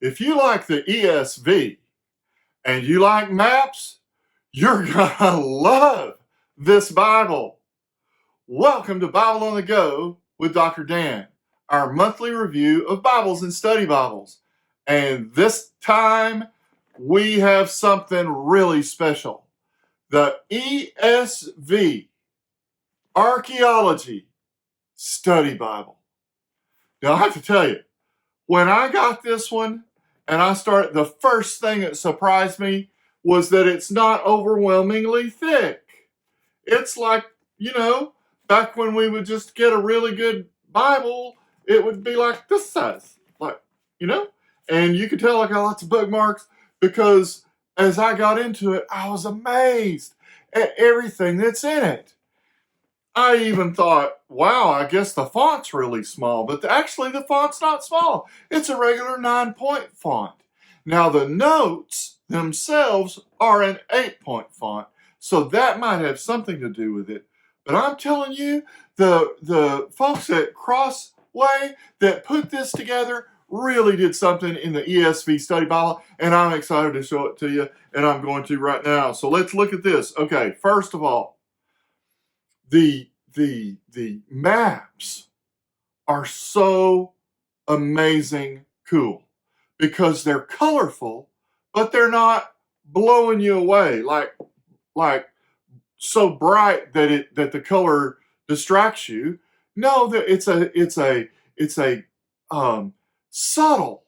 If you like the ESV and you like maps, you're gonna love this Bible. Welcome to Bible on the Go with Dr. Dan, our monthly review of Bibles and study Bibles. And this time we have something really special. The ESV Archaeology Study Bible. Now I have to tell you, when I got this one and the first thing that surprised me was that it's not overwhelmingly thick. It's like, back when we would just get a really good Bible, it would be like this size, and you could tell I got lots of bookmarks because as I got into it, I was amazed at everything that's in it. I even thought, wow, I guess the font's really small, but actually the font's not small. It's a regular 9-point font. Now the notes themselves are an 8-point font, so that might have something to do with it. But I'm telling you, the folks at Crossway that put this together really did something in the ESV Study Bible, and I'm excited to show it to you, and I'm going to right now. So let's look at this. Okay, first of all, the maps are so amazing cool because they're colorful, but they're not blowing you away like so bright that the color distracts you. No, it's a subtle,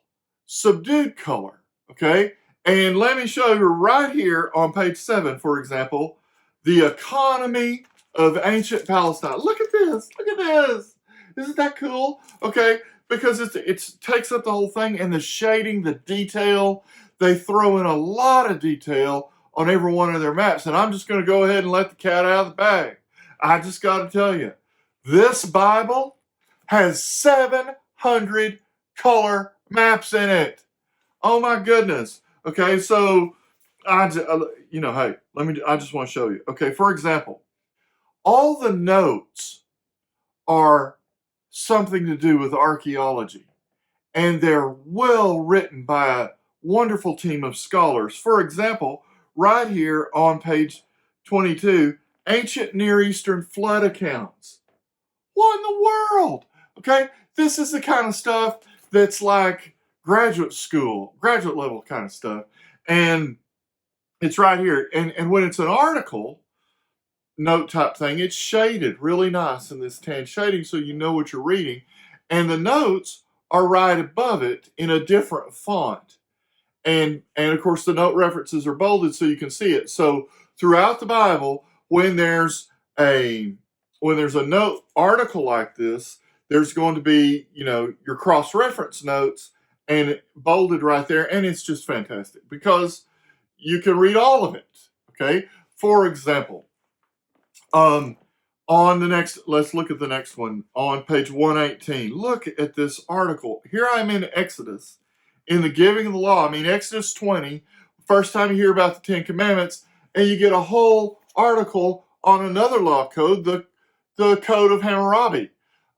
subdued color. Okay, and let me show you right here on page 7, for example, the economy of ancient Palestine. Look at this. Look at this. Isn't that cool? Okay, because it takes up the whole thing, and the shading, the detail, they throw in a lot of detail on every one of their maps. And I'm just going to go ahead and let the cat out of the bag. I just got to tell you, this Bible has 700 color maps in it. Oh my goodness. Okay, so I just want to show you. Okay, for example, all the notes are something to do with archaeology, and they're well written by a wonderful team of scholars. For example, right here on page 22, ancient Near Eastern flood accounts. What in the world? Okay, this is the kind of stuff that's like graduate level kind of stuff, and it's right here. And when it's an article note type thing, it's shaded really nice in this tan shading so you know what you're reading, and the notes are right above it in a different font, and of course the note references are bolded so you can see it. So throughout the Bible, when there's a note article like this, there's going to be your cross-reference notes and bolded right there, and it's just fantastic because you can read all of it. Okay, for example, let's look at the next one on page 118. Look at this article. Here I'm in Exodus, in the giving of the law. I mean, Exodus 20, first time you hear about the 10 Commandments, and you get a whole article on another law code, the Code of Hammurabi.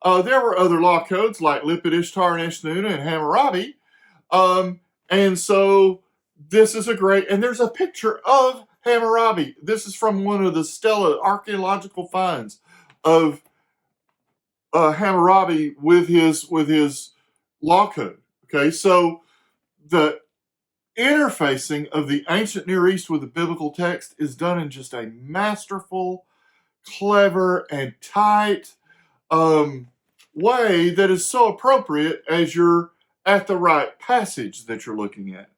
There were other law codes like Lipit, Ishtar, and Eshnunna, and Hammurabi. And so this is and there's a picture of Hammurabi. This is from one of the Stella archaeological finds of Hammurabi with his law code. Okay, so the interfacing of the ancient Near East with the biblical text is done in just a masterful, clever, and tight way that is so appropriate as you're at the right passage that you're looking at.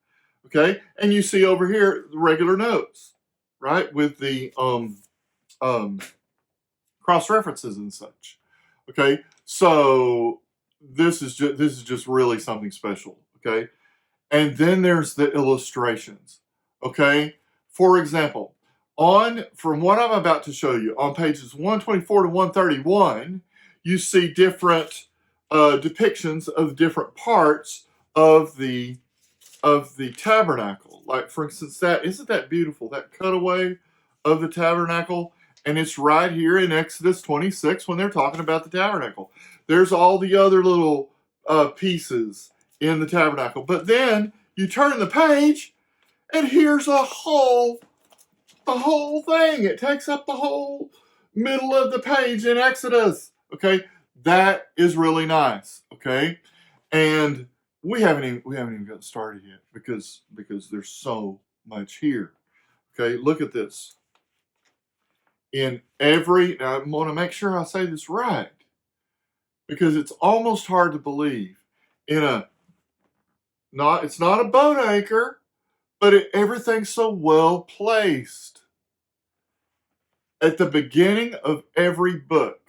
Okay, and you see over here the regular notes, right, with the cross references and such. Okay, so this is just really something special. Okay, and then there's the illustrations. Okay, for example, from what I'm about to show you on pages 124 to 131, you see different depictions of different parts of the tabernacle. Like, for instance, isn't that beautiful, that cutaway of the tabernacle? And it's right here in Exodus 26 when they're talking about the tabernacle. There's all the other little pieces in the tabernacle. But then you turn the page, and here's the whole thing. It takes up the whole middle of the page in Exodus. Okay, that is really nice. Okay, and we haven't even got started yet because there's so much here. Okay, look at this. Now I want to make sure I say this right because it's almost hard to believe. It's not a boat anchor, but everything's so well placed. At the beginning of every book,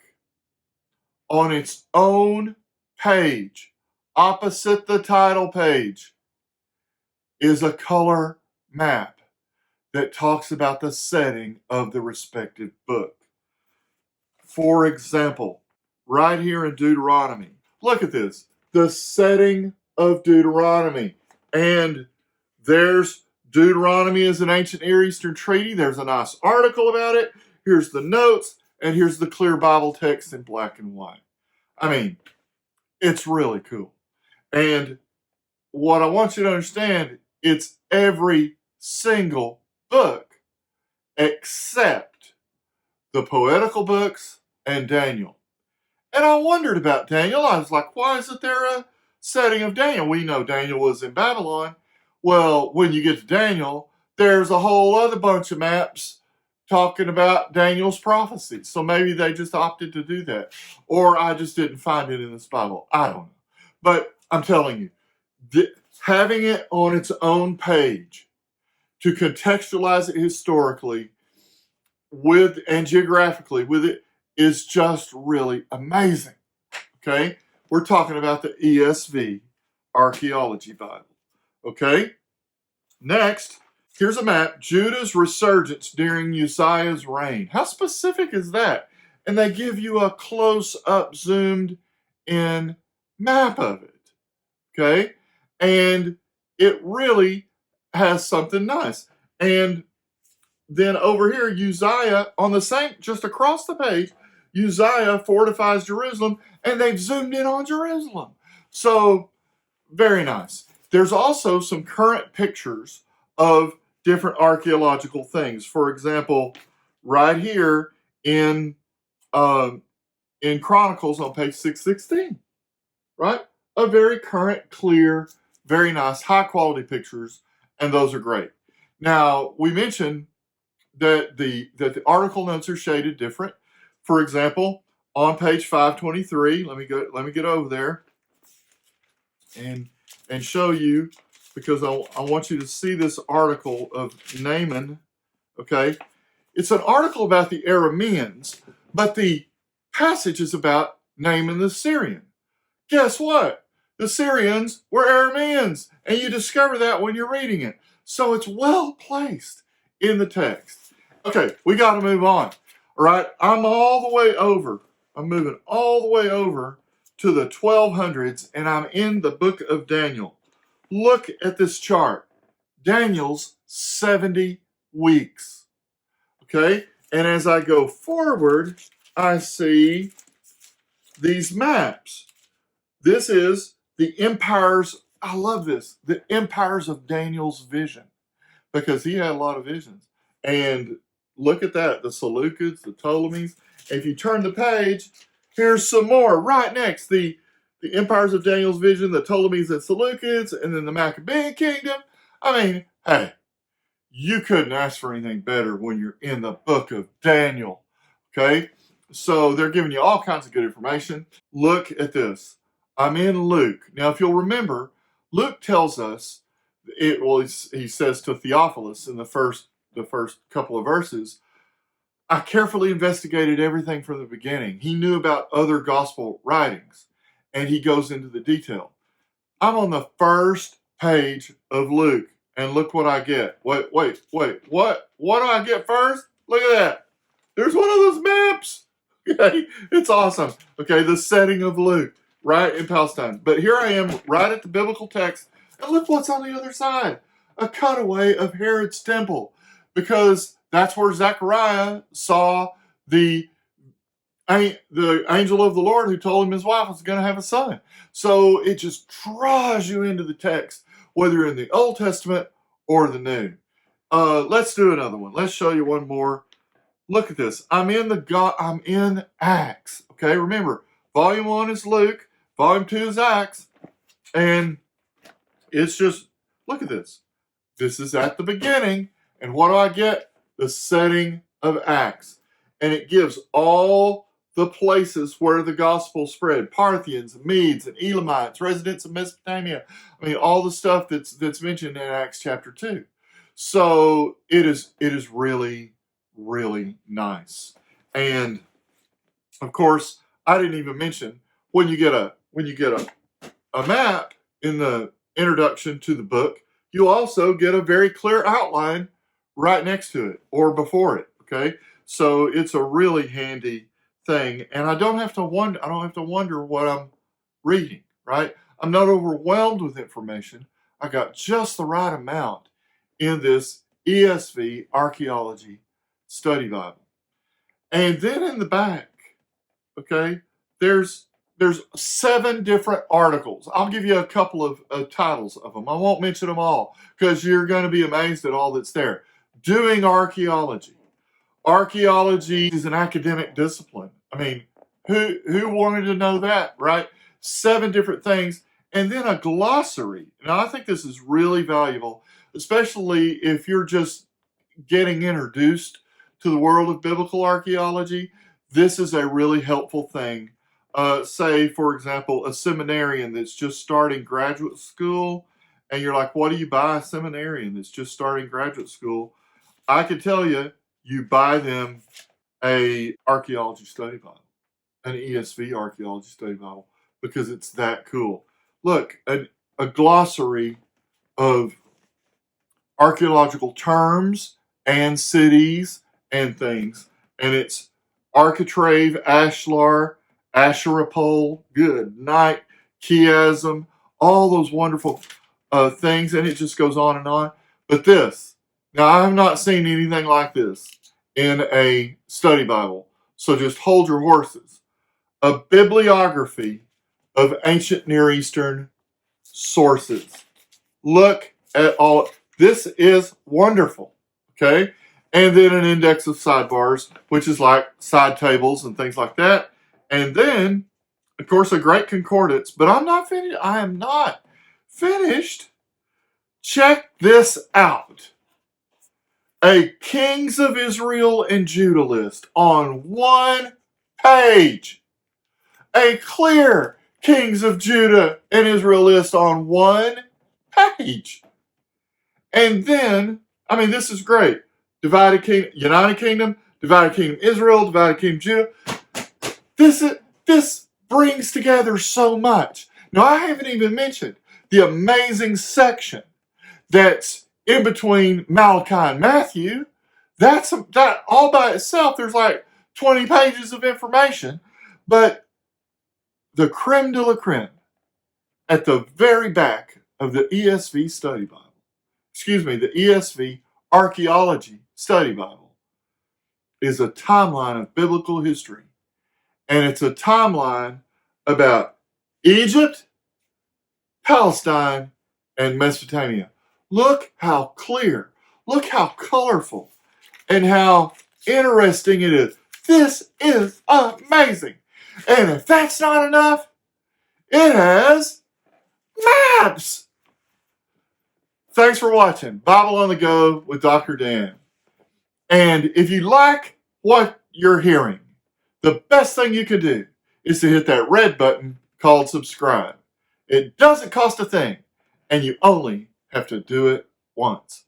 on its own page, opposite the title page, is a color map that talks about the setting of the respective book. For example, right here in Deuteronomy, look at this, the setting of Deuteronomy. And there's Deuteronomy is an ancient Near Eastern treaty. There's a nice article about it. Here's the notes, and here's the clear Bible text in black and white. I mean, it's really cool. And what I want you to understand, it's every single book except the poetical books and Daniel. And I wondered about Daniel. I was like, why isn't there a setting of Daniel? We know Daniel was in Babylon. Well, when you get to Daniel, there's a whole other bunch of maps talking about Daniel's prophecy. So maybe they just opted to do that. Or I just didn't find it in this Bible. I don't know. But I'm telling you, having it on its own page to contextualize it historically and geographically with it is just really amazing. Okay? We're talking about the ESV Archaeology Bible. Okay? Next, here's a map, Judah's resurgence during Uzziah's reign. How specific is that? And they give you a close-up, zoomed-in map of it. Okay? And it really has something nice. And then over here, Uzziah, on the same, just across the page, Uzziah fortifies Jerusalem, and they've zoomed in on Jerusalem. So, very nice. There's also some current pictures of different archaeological things. For example, right here in Chronicles on page 616, right? A very current, clear, very nice, high-quality pictures, and those are great. Now, we mentioned that the article notes are shaded different. For example, on page 523, let me get over there and show you, because I want you to see this article of Naaman. Okay, it's an article about the Arameans, but the passage is about Naaman the Syrian. Guess what? The Syrians were Arameans, and you discover that when you're reading it. So it's well placed in the text. Okay, we got to move on. All right, I'm moving all the way over to the 1200s, and I'm in the book of Daniel. Look at this chart. Daniel's 70 weeks. Okay, and as I go forward, I see these maps. This is the empires. I love this. The empires of Daniel's vision, because he had a lot of visions. And look at that. The Seleucids, the Ptolemies. If you turn the page, here's some more right next. The empires of Daniel's vision, the Ptolemies and Seleucids, and then the Maccabean kingdom. I mean, hey, you couldn't ask for anything better when you're in the book of Daniel. Okay? So they're giving you all kinds of good information. Look at this. I'm in Luke. Now, if you'll remember, Luke tells us, he says to Theophilus in the first couple of verses, I carefully investigated everything from the beginning. He knew about other gospel writings, and he goes into the detail. I'm on the first page of Luke, and look what I get. Wait, what do I get first? Look at that. There's one of those maps. Okay, it's awesome. Okay, the setting of Luke, right in Palestine. But here I am, right at the biblical text, and look what's on the other side. A cutaway of Herod's temple, because that's where Zechariah saw the the angel of the Lord who told him his wife was going to have a son. So it just draws you into the text, whether you're in the Old Testament or the New. Let's do another one. Let's show you one more. Look at this. I'm in Acts. Okay, remember, volume 1 is Luke, volume 2 is Acts, and it's just, look at this. This is at the beginning, and what do I get? The setting of Acts. And it gives all the places where the gospel spread. Parthians, Medes, and Elamites, residents of Mesopotamia. I mean, all the stuff that's mentioned in Acts chapter 2. So it is really, really nice. And of course, I didn't even mention when you get a map in the introduction to the book, you also get a very clear outline right next to it or before it. Okay, so it's a really handy thing, and I don't have to wonder what I'm reading. Right, I'm not overwhelmed with information. I got just the right amount in this ESV Archaeology Study Bible. And then in the back, okay, there's 7 different articles. I'll give you a couple of titles of them. I won't mention them all because you're going to be amazed at all that's there. Doing archaeology. Archaeology is an academic discipline. I mean, who wanted to know that, right? 7 different things. And then a glossary. Now, I think this is really valuable, especially if you're just getting introduced to the world of biblical archaeology. This is a really helpful thing. Say, for example, a seminarian that's just starting graduate school, and you're like, what do you buy a seminarian that's just starting graduate school? I can tell you, you buy them a archaeology study Bible, an ESV Archaeology Study Bible, because it's that cool. Look, a glossary of archaeological terms and cities and things, and it's architrave, ashlar, Asherapole, good night, chiasm, all those wonderful things, and it just goes on and on. But this, now I have not seen anything like this in a study Bible, so just hold your horses. A bibliography of ancient Near Eastern sources. Look at all. This is wonderful, okay? And then an index of sidebars, which is like side tables and things like that. And then, of course, a great concordance. But I'm not finished. I am not finished. Check this out. A Kings of Israel and Judah list on 1 page. A clear Kings of Judah and Israel list on 1 page. And then, I mean, this is great. Divided Kingdom, United Kingdom, Divided Kingdom Israel, Divided Kingdom Judah. This brings together so much. Now, I haven't even mentioned the amazing section that's in between Malachi and Matthew. That all by itself, there's like 20 pages of information. But the creme de la creme, at the very back of the ESV Study Bible, the ESV Archaeology Study Bible, is a timeline of biblical history. And it's a timeline about Egypt, Palestine, and Mesopotamia. Look how clear, look how colorful, and how interesting it is. This is amazing. And if that's not enough, it has maps. Thanks for watching Bible on the Go with Dr. Dan. And if you like what you're hearing, the best thing you can do is to hit that red button called subscribe. It doesn't cost a thing, and you only have to do it once.